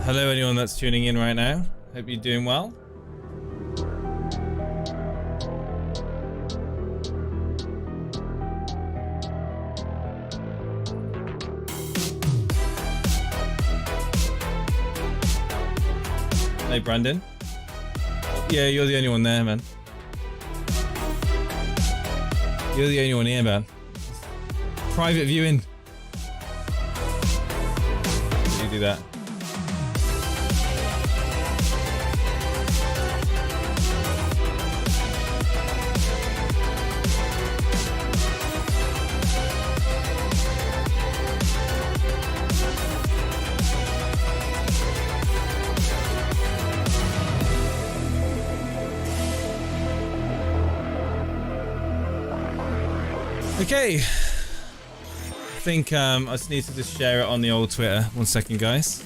Hello, anyone that's tuning in right now. Hope you're doing well. Hey, Brandon. Yeah, you're the only one there, man. You're the only one here, man. Private viewing. You do that. Okay, I think I just need to just share it on the old Twitter. 1 second, guys.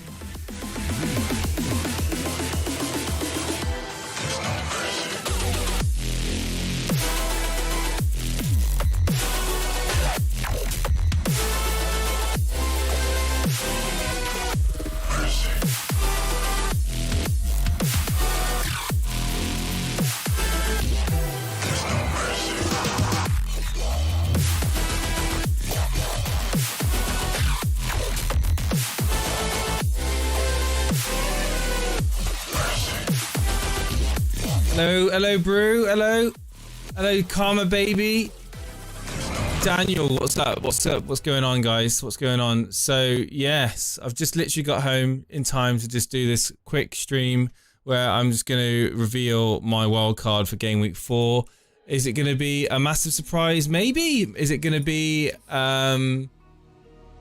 Hello, Brew. Hello, Karma Baby. Daniel, what's up? What's up? What's going on, guys? What's going on? So, yes, I've just literally got home in time to just do this quick stream where I'm just going to reveal my wildcard for Gameweek 4. Is it going to be a massive surprise? Maybe. Is it going to be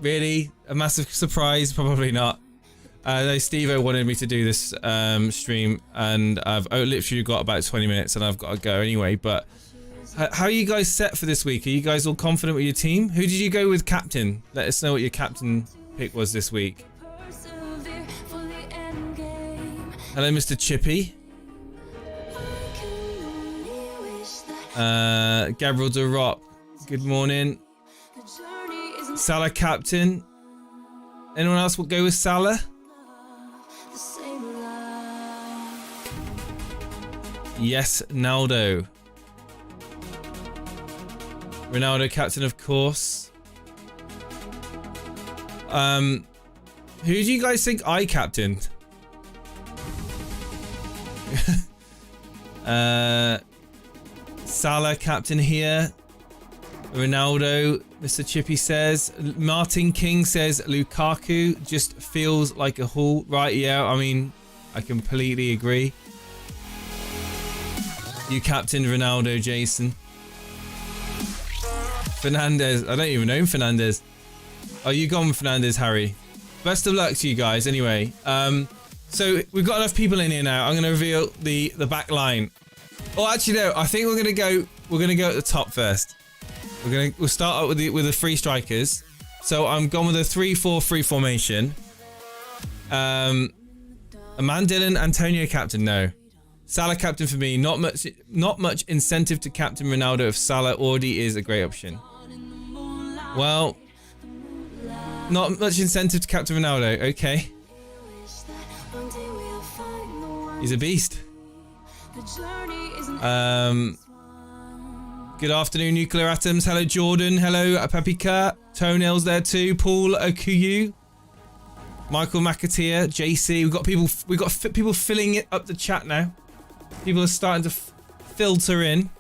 really a massive surprise? Probably not. No, Steve-O wanted me to do this stream, and I've literally got about 20 minutes and I've got to go anyway. But how are you guys set for this week? Are you guys all confident with your team? Who did you go with captain? Let us know what your captain pick was this week. Hello, Mr. Chippy. Gabriel de Rock, good morning. Salah captain. Anyone else will go with Salah? Yes, Naldo. Ronaldo captain, of course. Who do you guys think I captained? Salah captain here. Ronaldo, Mr. Chippy says. Martin King says Lukaku just feels like a haul. Right, yeah, I mean, I completely agree. You captained Ronaldo, Jason. Fernandez. I don't even know Fernandez. Oh, you gone with Fernandez, Harry. Best of luck to you guys anyway. So we've got enough people in here now. I'm going to reveal the back line. Oh, actually no, I think we're going to go at the top first. We'll start out with the three strikers. So I'm gone with a 3-4-3 formation. Aman Dillon, Antonio captain, no. Salah captain for me. Not much incentive to captain Ronaldo if Salah already is a great option. Well, not much incentive to captain Ronaldo. Okay. He's a beast. Good afternoon, Nuclear Atoms. Hello, Jordan. Hello, Papika. Toenails there too. Paul Okuyu. Michael McAteer. JC. We've got people filling it up the chat now. People are starting to filter in.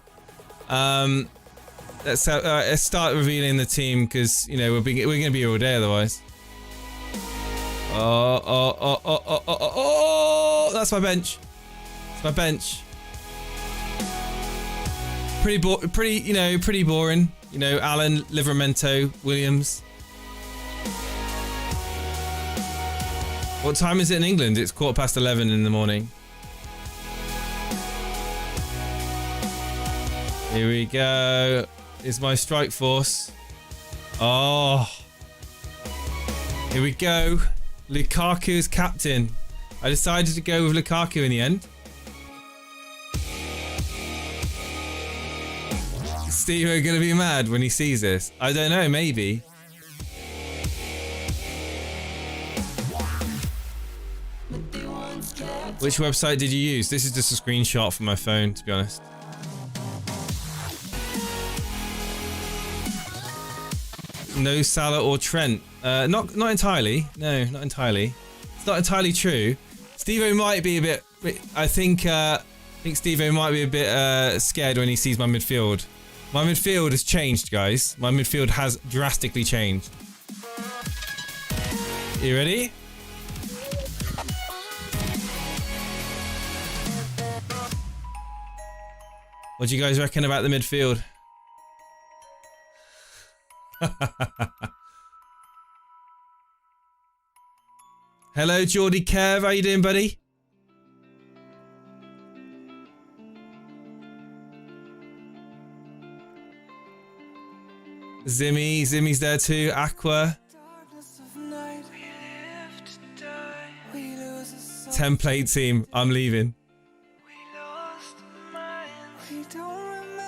Let's start revealing the team because you know we're going to be here all day otherwise. Oh! That's my bench. It's my bench. Pretty boring. You know, Alan, Livramento, Williams. What time is it in England? It's 11:15 in the morning. Here we go. Is my strike force. Oh. Here we go. Lukaku's captain. I decided to go with Lukaku in the end. Steve are gonna be mad when he sees this. I don't know, maybe. Which website did you use? This is just a screenshot from my phone, to be honest. No Salah or Trent. Not entirely. No, not entirely. It's not entirely true. Steve-O might be a bit... I think Steve-O might be a bit scared when he sees my midfield. My midfield has changed, guys. My midfield has drastically changed. You ready? What do you guys reckon about the midfield? Hello, Geordie Kev. How you doing, buddy? Zimmy's there too. Aqua. Template team. I'm leaving.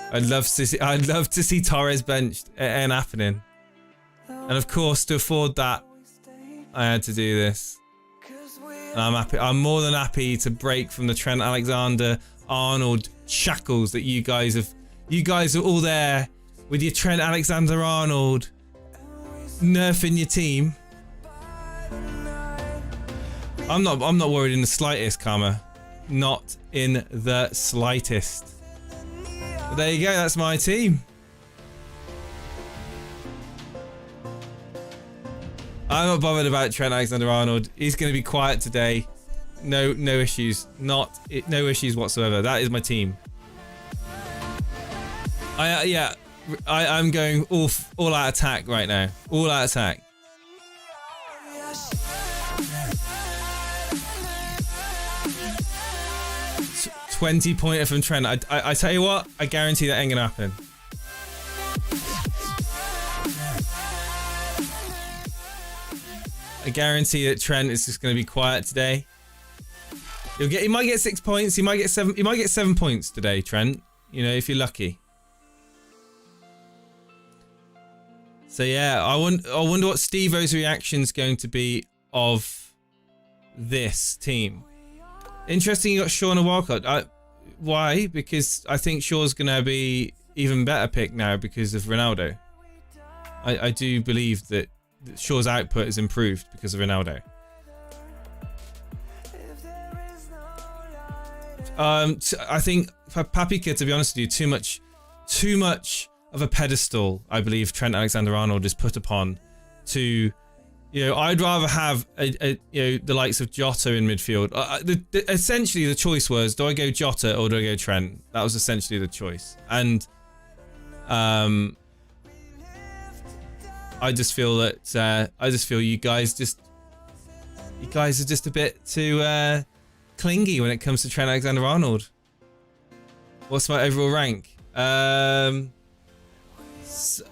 I'd love to see Torres benched. It ain't happening. And of course, to afford that, I had to do this. And I'm happy. I'm more than happy to break from the Trent Alexander-Arnold shackles that you guys have. You guys are all there with your Trent Alexander-Arnold nerfing your team. I'm not worried in the slightest, Karma. Not in the slightest. But there you go, that's my team. I'm not bothered about Trent Alexander-Arnold. He's going to be quiet today. No issues. No issues whatsoever. That is my team. I'm going all out attack right now. All out attack. $20-pointer from Trent. I tell you what, I guarantee that ain't gonna happen. I guarantee that Trent is just gonna be quiet today. He might get 6 points. He might get 7. He might get 7 points today, Trent. You know, if you're lucky. So yeah, I wonder what Steve-O's reaction's going to be of this team. Interesting, you got Shaw on a wildcard. Why? Because I think Shaw's gonna be even better pick now because of Ronaldo. I do believe that Shaw's output has improved because of Ronaldo. I think for Paprika, to be honest with you, too much of a pedestal, I believe Trent Alexander-Arnold is put upon to, you know, I'd rather have the likes of Jota in midfield. Essentially the choice was, do I go Jota or do I go Trent? That was essentially the choice. And I just feel that you guys are just a bit too clingy when it comes to Trent Alexander-Arnold. What's my overall rank? I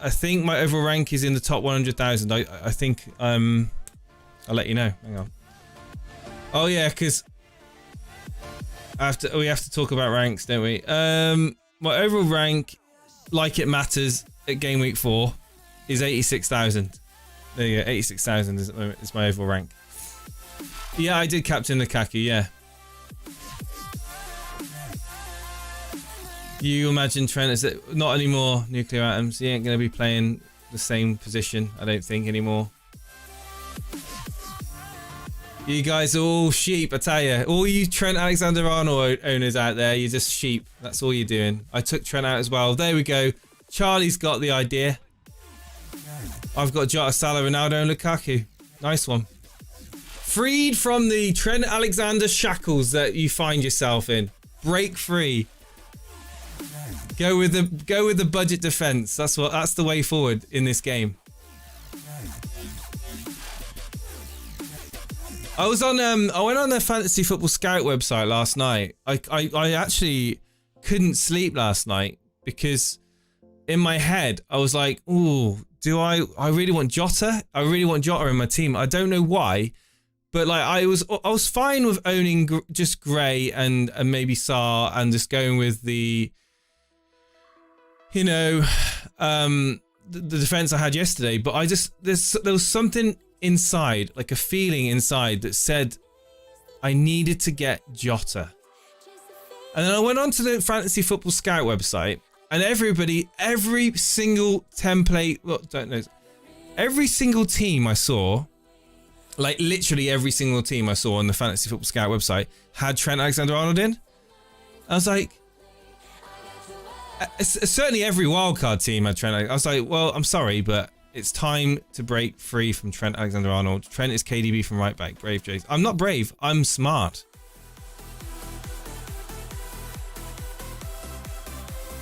think my overall rank is in the top 100,000. I think I'll let you know. Hang on. Oh yeah, because we have to talk about ranks, don't we? My overall rank, like it matters at Gameweek 4, is 86,000. There you go, 86,000 is my overall rank. Yeah, I did captain Lukaku. Yeah. You imagine Trent is not anymore nuclear atoms. He ain't going to be playing the same position, I don't think, anymore. You guys are all sheep, I tell you. All you Trent Alexander-Arnold owners out there, you're just sheep. That's all you're doing. I took Trent out as well. There we go. Charlie's got the idea. I've got Jota, Salah, Ronaldo and Lukaku. Nice one. Freed from the Trent Alexander shackles that you find yourself in. Break free. Go with the budget defense. That's the way forward in this game. I went on the Fantasy Football Scout website last night. I actually couldn't sleep last night because in my head I was like, ooh, I really want Jota? I really want Jota in my team. I don't know why, but like I was fine with owning just Gray and maybe Sarr and just going with the, you know, the defense I had yesterday. But there was something inside, like a feeling inside that said I needed to get Jota. And then I went on to the Fantasy Football Scout website, and every single template, well, don't know, every single team I saw, like literally every single team I saw on the Fantasy Football Scout website had Trent Alexander-Arnold in. I was like, certainly every wildcard team had Trent. I was like, well, I'm sorry, but it's time to break free from Trent Alexander-Arnold. Trent is KDB from right back. Brave Jays. I'm not brave. I'm smart.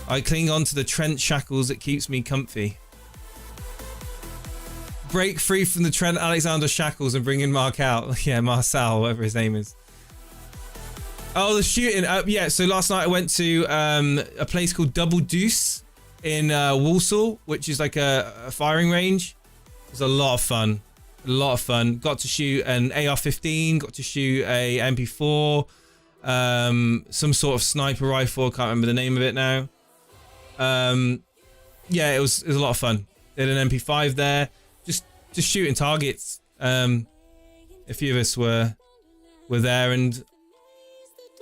I cling on to the Trent shackles that keeps me comfy. Break free from the Trent Alexander shackles and bring in Marcal. Yeah, Marcel, whatever his name is. Oh, the shooting. Yeah, so last night I went to a place called Double Deuce in Walsall, which is like a firing range. It was a lot of fun. A lot of fun. Got to shoot an AR-15, got to shoot a MP4, some sort of sniper rifle. I can't remember the name of it now. Yeah, it was a lot of fun. Did an MP5 there. Just shooting targets. A few of us were there, and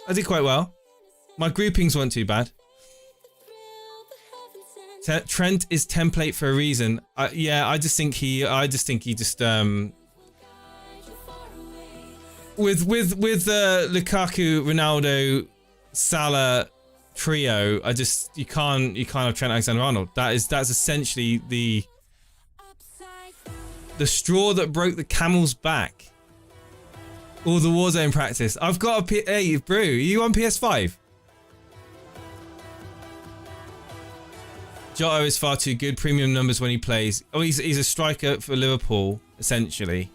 I did quite well. My groupings weren't too bad. Trent is template for a reason. Yeah, I just think he with Lukaku, Ronaldo, Salah trio. You can't have Trent Alexander-Arnold. That's essentially the straw that broke the camel's back. All the Warzone practice. I've got a hey, Brew, are you on PS5? Jota is far too good. Premium numbers when he plays. Oh, he's a striker for Liverpool, essentially,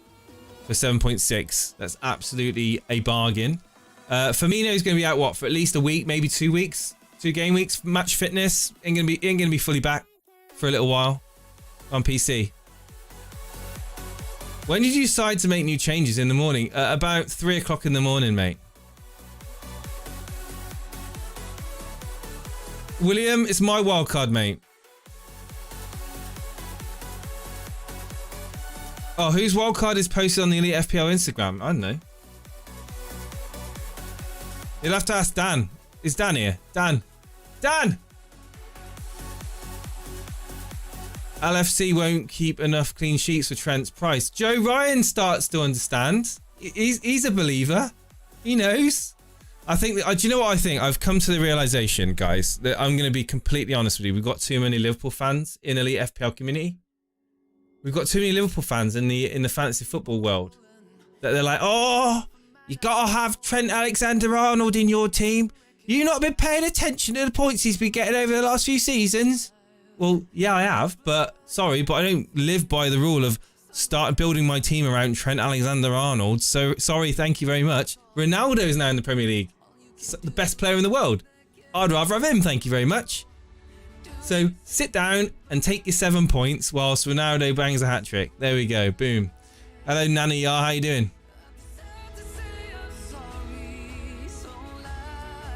for 7.6. That's absolutely a bargain. Firmino is going to be out, what, for at least a week, maybe 2 weeks? 2 game weeks. Match fitness. Ain't going to be fully back for a little while on PC. When did you decide to make new changes in the morning? About 3 o'clock in the morning, mate. William, it's my wildcard, mate. Oh, whose wildcard is posted on the Elite FPL Instagram? I don't know. You'll have to ask Dan. Is Dan here? Dan! Dan! LFC won't keep enough clean sheets for Trent's price. Joe Ryan starts to understand. He's a believer. He knows. I think that, do you know what I think? I've come to the realization, guys, that I'm going to be completely honest with you. We've got too many Liverpool fans in Elite FPL community. We've got too many Liverpool fans in the fantasy football world. That they're like, oh, you got to have Trent Alexander-Arnold in your team. You not been paying attention to the points he's been getting over the last few seasons? Well, yeah, I have, but sorry, but I don't live by the rule of start building my team around Trent Alexander-Arnold. So sorry, thank you very much. Ronaldo is now in the Premier League. The best player in the world. I'd rather have him, thank you very much. So sit down and take your 7 points whilst Ronaldo bangs a hat-trick. There we go, boom. Hello, Nani, how you doing?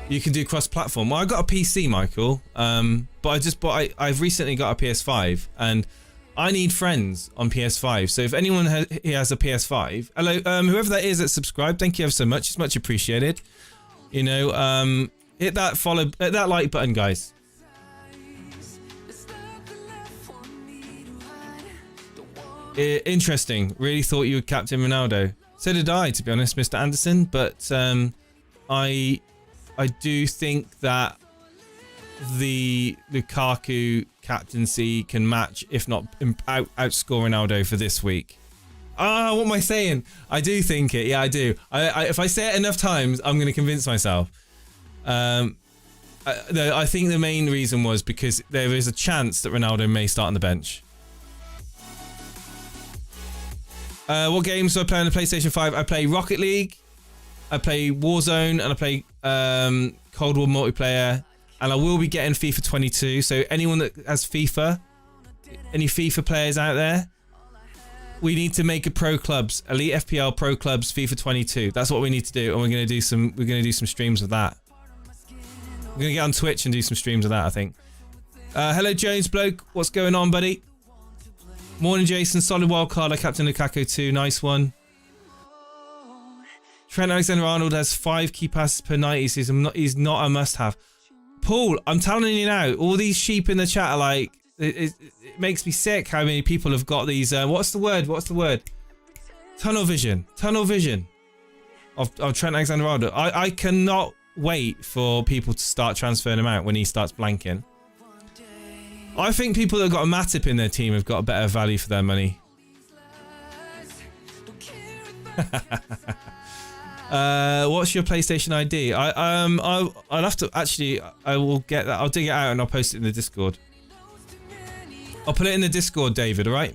You can do cross-platform. Well, I got a PC, Michael, but I've recently got a PS5, and I need friends on PS5. So if anyone here has a PS5, hello, whoever that is that's subscribed, thank you ever so much. It's much appreciated. You know, hit that like button, guys. Interesting. Really thought you would captain Ronaldo. So did I, to be honest, Mr. Anderson. But I do think that the Lukaku captaincy can match, if not outscore Ronaldo for this week. Ah, what am I saying? I do think it. Yeah, I do. If I say it enough times, I'm going to convince myself. I think the main reason was because there is a chance that Ronaldo may start on the bench. What games do I play on the PlayStation 5? I play Rocket League, I play Warzone, and I play Cold War multiplayer. And I will be getting FIFA 22. So anyone that has FIFA, any FIFA players out there, we need to make a pro clubs, Elite FPL pro clubs, FIFA 22. That's what we need to do, and we're gonna do some streams of that. We're gonna get on Twitch and do some streams of that, I think. Hello Jones bloke, what's going on, buddy? Morning Jason, solid wild card. I captain Lukaku too, nice one. Trent Alexander-Arnold has 5 key passes per night. He's not a must-have. Paul, I'm telling you now, all these sheep in the chat are like, it makes me sick how many people have got these, what's the word? Tunnel vision of Trent Alexander-Arnold. I cannot wait for people to start transferring him out when he starts blanking. I think people that have got a Matip in their team have got a better value for their money. What's your PlayStation ID? I'll have to actually. I will get that. I'll dig it out and I'll post it in the Discord. I'll put it in the Discord, David. All right.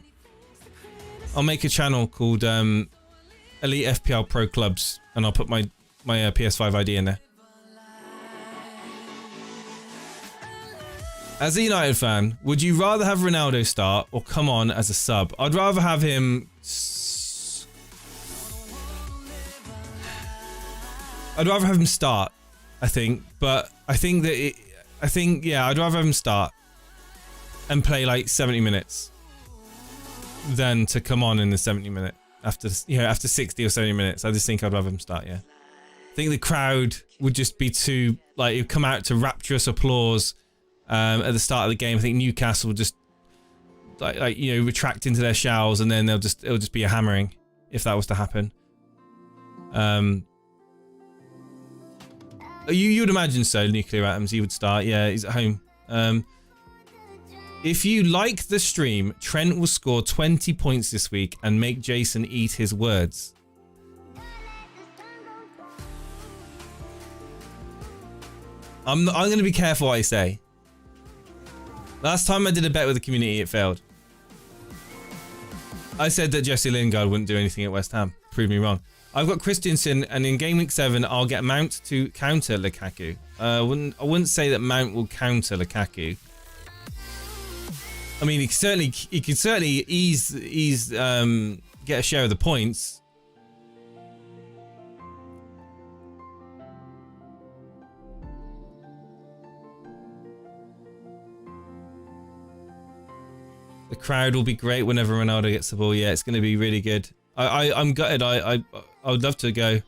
I'll make a channel called Elite FPL Pro Clubs, and I'll put my PS5 ID in there. As a United fan, would you rather have Ronaldo start or come on as a sub? I'd rather have him. I'd rather have him start, I think, but I think yeah, I'd rather have him start and play like 70 minutes than to come on in the 70 minute after 60 or 70 minutes. I just think I'd rather him start. Yeah, I think the crowd would just be too like it'd come out to rapturous applause at the start of the game. I think Newcastle would just like retract into their shells, and then it'll just be a hammering if that was to happen. You'd imagine so. Nuclear Atoms, he would start. Yeah, he's at home. If you like the stream, Trent will score 20 points this week and make Jason eat his words. I'm going to be careful what I say. Last time I did a bet with the community, it failed. I said that Jesse Lingard wouldn't do anything at West Ham. Prove me wrong. I've got Christensen, and in Game Week 7, I'll get Mount to counter Lukaku. I wouldn't say that Mount will counter Lukaku. I mean, he could certainly get a share of the points. The crowd will be great whenever Ronaldo gets the ball. Yeah, it's going to be really good. I'm gutted. I would love to go.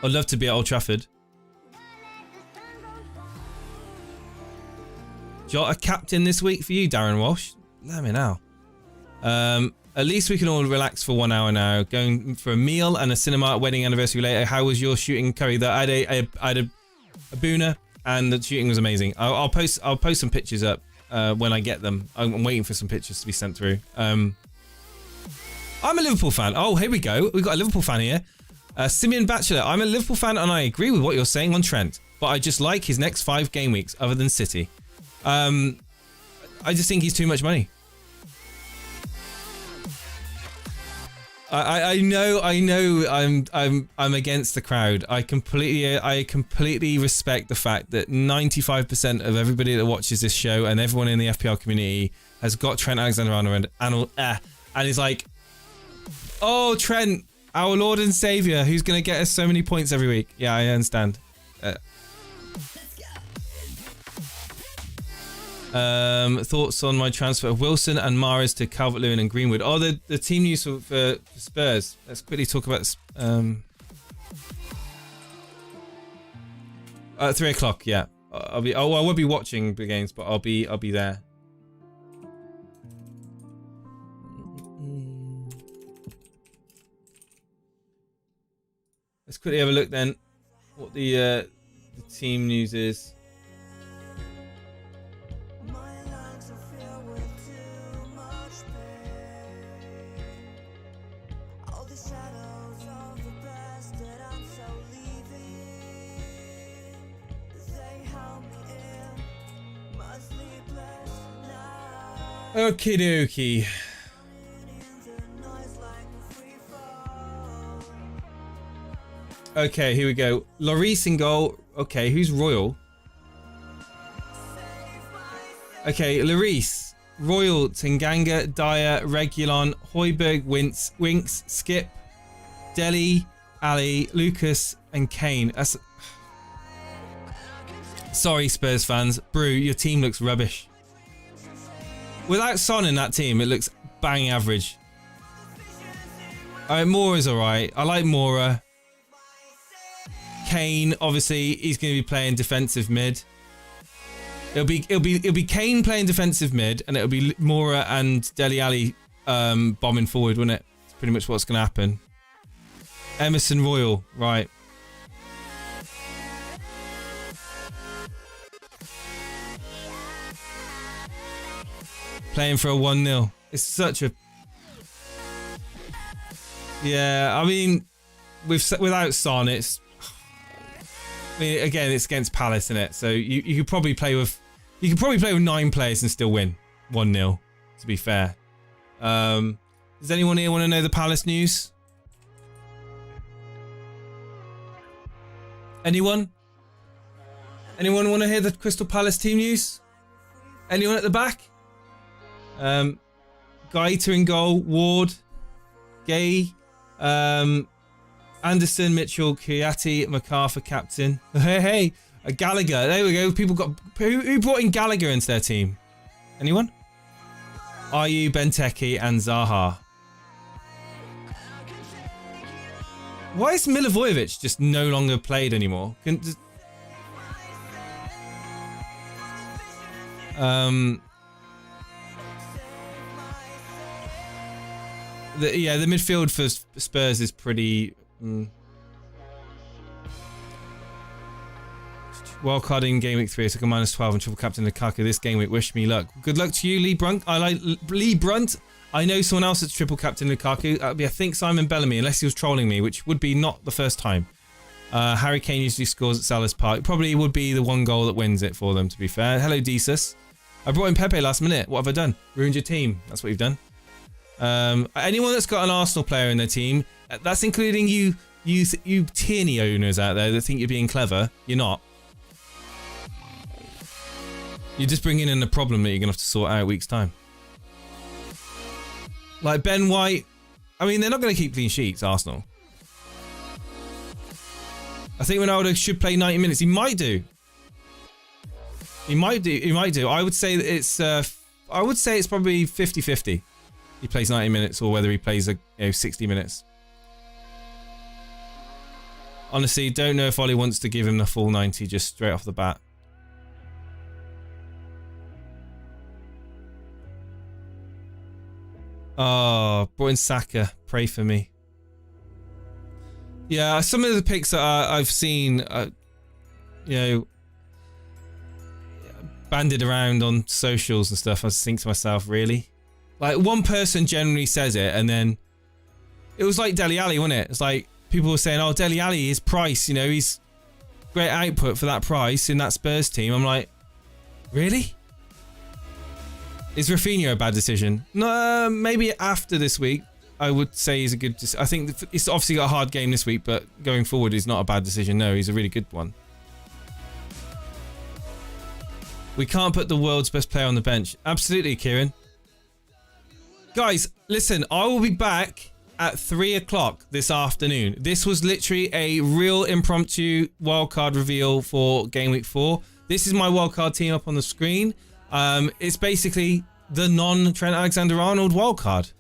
I'd love to be at Old Trafford. A captain this week for you, Darren Walsh. Let me know. At least we can all relax for 1 hour now. Going for a meal and a cinema wedding anniversary later. How was your shooting, Curry? I had a Boona, and the shooting was amazing. I'll post some pictures up when I get them. I'm waiting for some pictures to be sent through. I'm a Liverpool fan. Oh, here we go. We've got a Liverpool fan here. Simeon Batchelor. I'm a Liverpool fan and I agree with what you're saying on Trent, but I just like his next 5 game weeks other than City. I just think he's too much money. I know I'm against the crowd. I completely respect the fact that 95% of everybody that watches this show and everyone in the FPL community has got Trent Alexander-Arnold and is like, oh, Trent, our Lord and Savior, who's going to get us so many points every week. Yeah, I understand. Thoughts on my transfer of Wilson and Mahrez to Calvert-Lewin and Greenwood. Oh, the team news for Spurs. Let's quickly talk about at 3 o'clock. Yeah, I won't be watching the games, but I'll be there. Let's quickly have a look then. What the team news is. Okie dokie. Okay, here we go. Lloris in goal. Okay, who's Royal? Okay, Lloris, Royal, Tanganga, Dyer, Regulon, Højbjerg, Winks, Skip, Deli, Ali, Lucas, and Kane. That's... Sorry, Spurs fans. Brew, your team looks rubbish. Without Son in that team, it looks bang average. Mora's alright. I like Mora. Kane, obviously, he's going to be playing defensive mid. It'll be Kane playing defensive mid, and it'll be Mora and Dele Alli bombing forward, wouldn't it? It's pretty much what's going to happen. Emerson Royal, right. Playing for a 1-0. It's such a... Yeah, I mean, without Son, it's... I mean, again, it's against Palace, isn't it? So you could probably play with... You could probably play with 9 players and still win 1-0, to be fair. Does anyone here want to know the Palace news? Anyone? Anyone want to hear the Crystal Palace team news? Anyone at the back? Gaeta in goal, Ward, Gay, Anderson, Mitchell, Kouyaté, MacArthur captain. Hey, a Gallagher. There we go. People got... Who brought in Gallagher into their team? Anyone? Ayew, Benteke and Zaha. Why is Milivojevic just no longer played anymore? The midfield for Spurs is pretty... Wildcard in Game Week 3. I took a -12 and triple captain Lukaku this game week. Wish me luck. Good luck to you, Lee Brunt. I like Lee Brunt. I know someone else that's triple captain Lukaku. That would be, I think, Simon Bellamy, unless he was trolling me, which would be not the first time. Harry Kane usually scores at Selhurst Park. It probably would be the one goal that wins it for them, to be fair. Hello, Desus. I brought in Pepe last minute. What have I done? Ruined your team. That's what you've done. Anyone that's got an Arsenal player in their team, that's including you Tierney owners out there that think you're being clever. You're not. You're just bringing in a problem that you're going to have to sort out a week's time. Like Ben White. I mean, they're not going to keep clean sheets, Arsenal. I think Ronaldo should play 90 minutes. He might do. He might do. I would say that it's probably 50-50. He plays 90 minutes or whether he plays 60 minutes. Honestly, don't know if Ollie wants to give him the full 90 just straight off the bat. Oh, brought in Saka. Pray for me. Yeah, some of the picks that I've seen, banded around on socials and stuff. I just think to myself, really? Like, one person generally says it, and then it was like Dele Alli, wasn't it? It's like people were saying, "Oh, Dele Alli, his price, he's great output for that price in that Spurs team." I'm like, really? Is Rafinha a bad decision? No, maybe after this week, I would say he's a good... I think he's obviously got a hard game this week, but going forward, he's not a bad decision. No, he's a really good one. We can't put the world's best player on the bench. Absolutely, Kieran. Guys, listen, I will be back at 3 o'clock this afternoon. This was literally a real impromptu wildcard reveal for Game Week 4. This is my wildcard team up on the screen. It's basically the non-Trent Alexander-Arnold wildcard.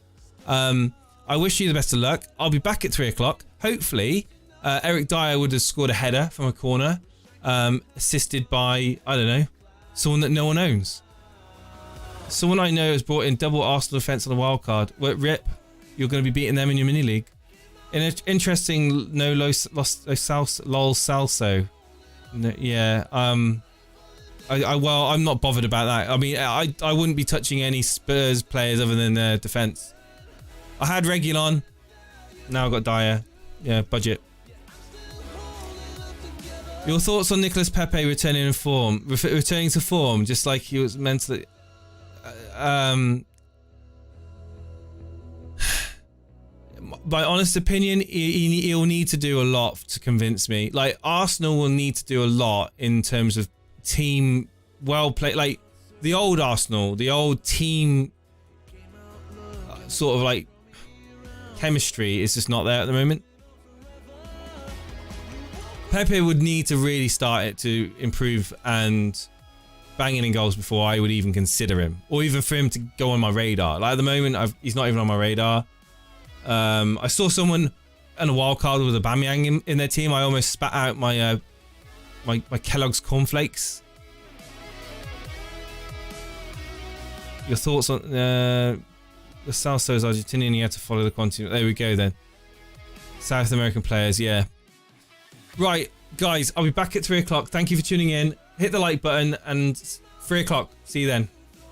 I wish you the best of luck. I'll be back at 3 o'clock. Hopefully, Eric Dyer would have scored a header from a corner, assisted by, I don't know, someone that no one owns. Someone I know has brought in double Arsenal defence on the wildcard. Well, rip, you're going to be beating them in your mini-league. Interesting, no lol salso. No, yeah, well, I'm not bothered about that. I mean, I wouldn't be touching any Spurs players other than their defence. I had Reguilon. Now I've got Dyer. Yeah, budget. Your thoughts on Nicolas Pepe returning to form, just like he was mentally... my honest opinion, he'll need to do a lot to convince me. Like, Arsenal will need to do a lot in terms of team well played. Like, the old Arsenal, the old team sort of like chemistry is just not there at the moment. Pepe would need to really start it to improve and banging in goals before I would even consider him, or even for him to go on my radar. Like, at the moment, he's not even on my radar. I saw someone in a wildcard with a Aubameyang in their team. I almost spat out my my Kellogg's cornflakes. Your thoughts on the South Souls Argentinian? You have to follow the continent. There we go then. South American players, yeah. Right, guys, I'll be back at 3 o'clock. Thank you for tuning in. Hit the like button and 3 o'clock. See you then.